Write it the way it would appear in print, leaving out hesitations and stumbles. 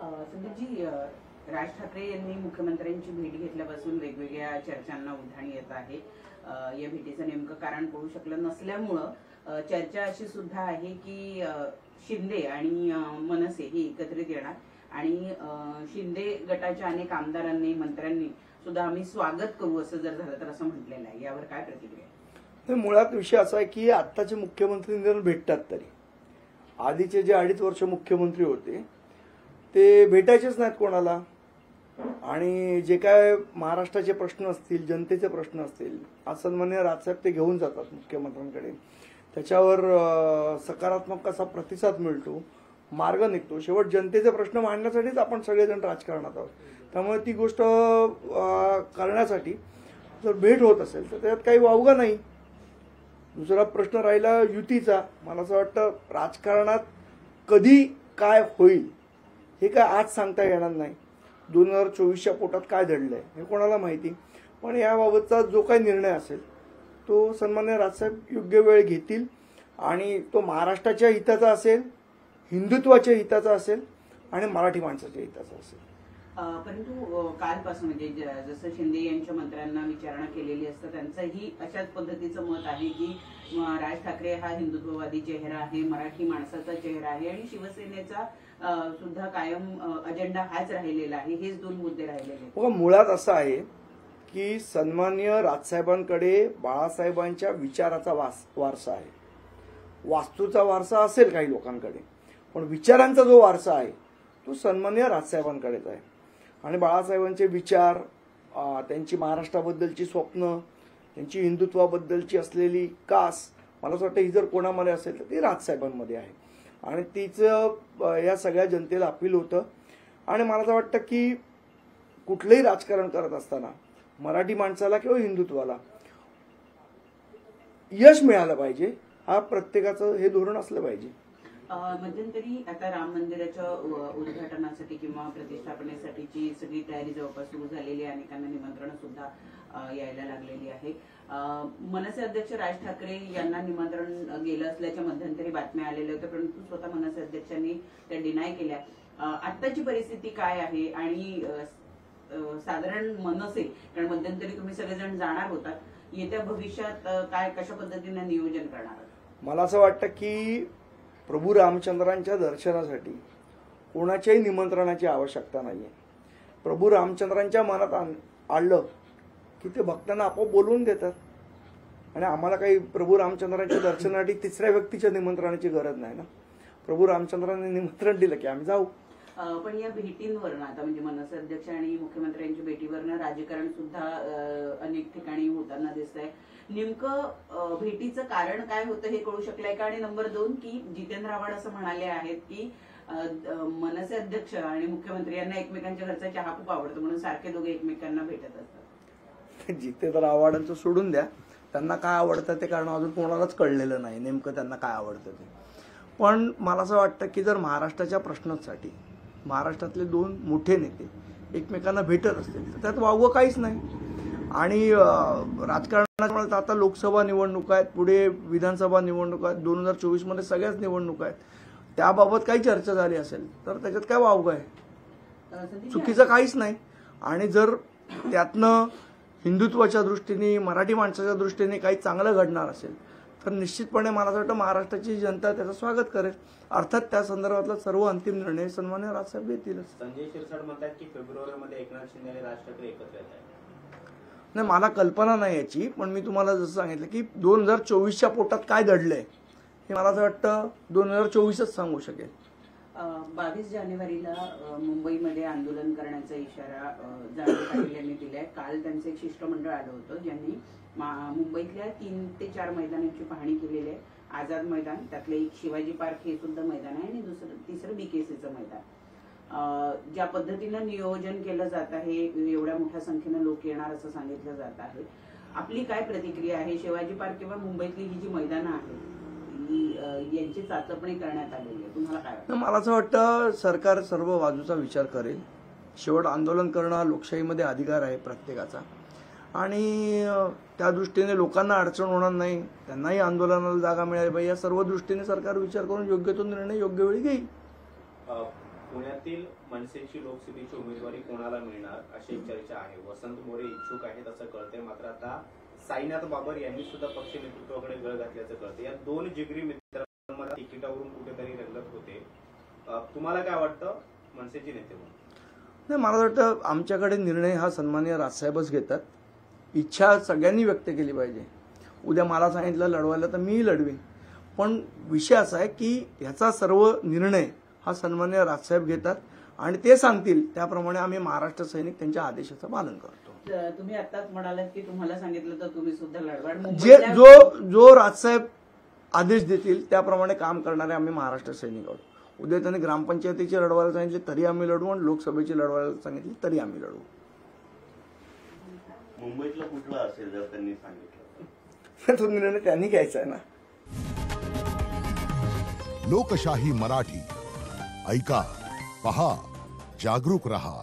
संदीपजी, राज ठाकरे यांनी मुख्यमंत्र्यांची भेट घेतल्यापासून वेगवेगळ्या चर्चांना उधाण येत आहे। या भेटीचं नेमकं कारण कळू शकलं नसल्यामुळं चर्चा अशी सुद्धा आहे की शिंदे आणि मनसे हे एकत्रित येणार आणि शिंदे गटाच्या अनेक आमदारांनी मंत्र्यांनी सुद्धा आम्ही स्वागत करू असं जर झालं तर असं म्हटलेलं आहे। यावर काय प्रतिक्रिया? मुळात विषय असा आहे की आत्ताचे मुख्यमंत्री जर भेटतात तरी आधीचे जे 2.5 वर्ष मुख्यमंत्री होते ते भेटायचेच नाहीत कोणाला। आणि जे काय महाराष्ट्राचे प्रश्न असतील, जनतेचे प्रश्न असतील, आज सन्माननीय राजसाहेब ते घेऊन जातात मुख्यमंत्र्यांकडे। त्याच्यावर सकारात्मक असा प्रतिसाद मिळतो, मार्ग निघतो। शेवट जनतेचे प्रश्न मांडण्यासाठीच आपण सगळेजण राजकारणात आहोत। त्यामुळे ती गोष्ट करण्यासाठी जर भेट होत असेल तर त्यात काही वावगं नाही। दुसरा प्रश्न राहिला युतीचा। मला असं वाटतं राजकारणात कधी काय होईल हे काय आज सांगता येणार नाही। 2024च्या पोटात काय दडलंय हे कोणाला माहिती, पण याबाबतचा जो काही निर्णय असेल तो सन्माननीय राजसाहेब योग्य वेळ घेतील आणि तो महाराष्ट्राच्या हिताचा असेल, हिंदुत्वाच्या हिताचा असेल आणि मराठी माणसाच्या हिताचा असेल। परंतु कालपासून म्हणजे जसं शिंदे यांच्या मंत्र्यांना विचारणा केलेली असतं त्यांचंही अशाच पद्धतीचं मत आहे की राज ठाकरे हा हिंदुत्ववादी चेहरा आहे, मराठी माणसाचा चेहरा आहे आणि शिवसेनेचा सुद्धा कायम अजेंडा हाच राहिलेला आहे। हेच दोन मुद्दे राहिलेले आहेत। मुळात असं आहे की सन्माननीय राजसाहेबांकडे बाळासाहेबांच्या विचाराचा वारसा आहे। वास्तूचा वारसा असेल काही लोकांकडे, पण विचारांचा जो वारसा आहे तो सन्माननीय राजसाहेबांकडेच आहे। आणि बाळासाहेबांचे विचार, त्यांची महाराष्ट्राबद्दलची स्वप्न, त्यांची हिंदुत्वाबद्दलची असलेली कास, मला असं वाटतं ही जर कोणामध्ये असेल तर ती राजसाहेबांमध्ये आहे आणि तिचं या सगळ्या जनतेला अपील होतं। आणि मला असं वाटतं की कुठलंही राजकारण करत असताना मराठी माणसाला किंवा हिंदुत्वाला यश मिळालं पाहिजे, हा प्रत्येकाचं हे धोरण असलं पाहिजे। मध्यंतरी आता राम मंदिराच्या उद्घाटनासाठी किंवा प्रतिष्ठापनेसाठीची सगळी तयारी जवळपास सुरू झालेली आहे। अनेकांना निमंत्रण सुद्धा यायला लागलेली आहे। मनसे अध्यक्ष राज ठाकरे यांना निमंत्रण गेलं असल्याच्या मध्यंतरी बातम्या आलेल्या होत्या, परंतु स्वतः मनसे अध्यक्षांनी त्या डिनाय केल्या। आत्ताची परिस्थिती काय आहे आणि साधारण मनसे, कारण मध्यंतरी तुम्ही सगळेजण जाणार होतात, येत्या भविष्यात काय कशा पद्धतीने नियोजन करणार? मला असं वाटतं की प्रभू रामचंद्रांच्या दर्शनासाठी कोणाच्याही निमंत्रणाची आवश्यकता नाहीये। प्रभू रामचंद्रांच्या मनात आणलं की ते भक्तांना आपोआप बोलवून देतात आणि आम्हाला काही प्रभू रामचंद्रांच्या दर्शनासाठी तिसऱ्या व्यक्तीच्या निमंत्रणाची गरज नाही ना। प्रभू रामचंद्रांनी निमंत्रण दिलं की आम्ही जाऊ। पण या भेटींवरनं आता म्हणजे मनसे अध्यक्ष आणि मुख्यमंत्र्यांच्या भेटीवरनं राजकारण सुद्धा अनेक ठिकाणी होताना दिसतंय। नेमकं भेटीचं कारण काय होतं हे कळू शकलंय का? आणि नंबर 2 की जितेंद्र आव्हाड असं म्हणाले आहेत की मनसे अध्यक्ष आणि मुख्यमंत्री यांना एकमेकांच्या घरचा चहा खूप आवडतो म्हणून सारखे दोघे एकमेकांना भेटत असतात। जितेंद्र आव्हाडांचं सोडून द्या, त्यांना काय आवडतं ते कारण अजून कोणालाच कळलेलं नाही नेमकं त्यांना काय आवडतं ते। पण मला असं वाटतं की जर महाराष्ट्राच्या प्रश्नांसाठी महाराष्ट्रातले 2 मोठे नेते एकमेकांना भेटत असतील तर त्यात वावगं काहीच नाही। आणि राजकारणात आता लोकसभा निवडणूक आहेत, पुढे विधानसभा निवडणूक आहेत, 2024 मध्ये सगळ्याच निवडणूक आहेत, त्याबाबत काही चर्चा झाली असेल तर त्याच्यात काय वावगं आहे? चुकीचं काहीच नाही। आणि जर त्यातनं हिंदुत्वाच्या दृष्टीने, मराठी माणसाच्या दृष्टीने काही चांगलं घडणार असेल तर निश्चितपणे मला असं वाटतं महाराष्ट्राची जनता त्याचं स्वागत करेल। अर्थात त्या संदर्भातला सर्व अंतिम निर्णय सन्माननीय राजसाहेब घेतीलच। संजय शिरसाट म्हणतात की फेब्रुवारीमध्ये एकनाथ शिंदे आणि राज ठाकरे एकत्र येत आहेत। नाही, मला कल्पना नाही याची, पण मी तुम्हाला जसं सांगितलं की 2024च्या पोटात काय दडलंय हे मला असं वाटतं 2024च सांगू शकेल। 22 जानेवारीला मुंबईमध्ये आंदोलन करण्याचा इशारा जाधव पाटील यांनी दिलाय। काल त्यांचं एक शिष्टमंडळ आलं होतं ज्यांनी मुंबईतल्या 3 ते 4 मैदानांची पाहणी केलेली आहे। आझाद मैदान, त्यातलं एक शिवाजी पार्क हे सुद्धा मैदान आहे आणि तिसरं बीकेसीचं मैदान। ज्या पद्धतीनं नियोजन केलं जात आहे, एवढ्या मोठ्या संख्येनं लोक येणार असं सांगितलं जात आहे, आपली काय प्रतिक्रिया आहे? शिवाजी पार्क किंवा मुंबईतली ही जी मैदानं आहेत यांची चाचपणी करण्यात आलेली आहे, तुम्हाला काय वाटतं? मला असं वाटतं सरकार सर्व बाजूचा विचार करेल। शेवट आंदोलन करणं लोकशाहीमध्ये अधिकार आहे प्रत्येकाचा आणि त्या दृष्टीने लोकांना अडचण होणार नाही, त्यांनाही आंदोलनाला जागा मिळाली पाहिजे, या सर्व दृष्टीने सरकार विचार करून योग्य तो निर्णय योग्य वेळी घेईल। पुण्यातील मनसेची लोकसभेची उमेदवारी कोणाला मिळणार अशी एक चर्चा आहे. वसंत मोरे इच्छुक आहेत असं कळतंय, मात्र आता साईनाथ बाबर यांनी सुद्धा पक्ष नेतृत्वाकडे गळ घातल्याचं कळतं. या दोन जिगरी मित्रांमध्ये तिकिटावरून कुठेतरी रंगत होते. तुम्हाला काय वाटतं मनसेचे नेते म्हणून? नाही, मला वाटतं आमच्याकडे निर्णय हा सन्माननीय राजसाहेबच घेतात. इच्छा सगळ्यांनी व्यक्त केली पाहिजे. उद्या मला सांगितलं लढवायला तर मीही लढवीन, पण विषय असा आहे की ह्याचा सर्व निर्णय हा सन्माननीय राजसाहेब घेतात आणि ते सांगतील त्याप्रमाणे आम्ही महाराष्ट्र सैनिक त्यांच्या आदेशाचं पालन करतो. तुम्ही आताच म्हणालात की तुम्हाला सांगितलं तर तुम्ही सुद्धा लढवाल. जे जो राजसाहेब आदेश देतील त्याप्रमाणे काम करणारे आम्ही महाराष्ट्र सैनिक आहोत. उद्या त्यांनी ग्रामपंचायतीची लढवायला सांगितले तरी आम्ही लढवू आणि लोकसभेची लढवायला सांगितली तरी आम्ही लढवू. मुंबईतला कुठला असेल जर त्यांनी सांगितलं तो निर्णय त्यांनी घ्यायचा आहे ना. लोकशाही मराठी ऐका, पहा, जागरूक रहा.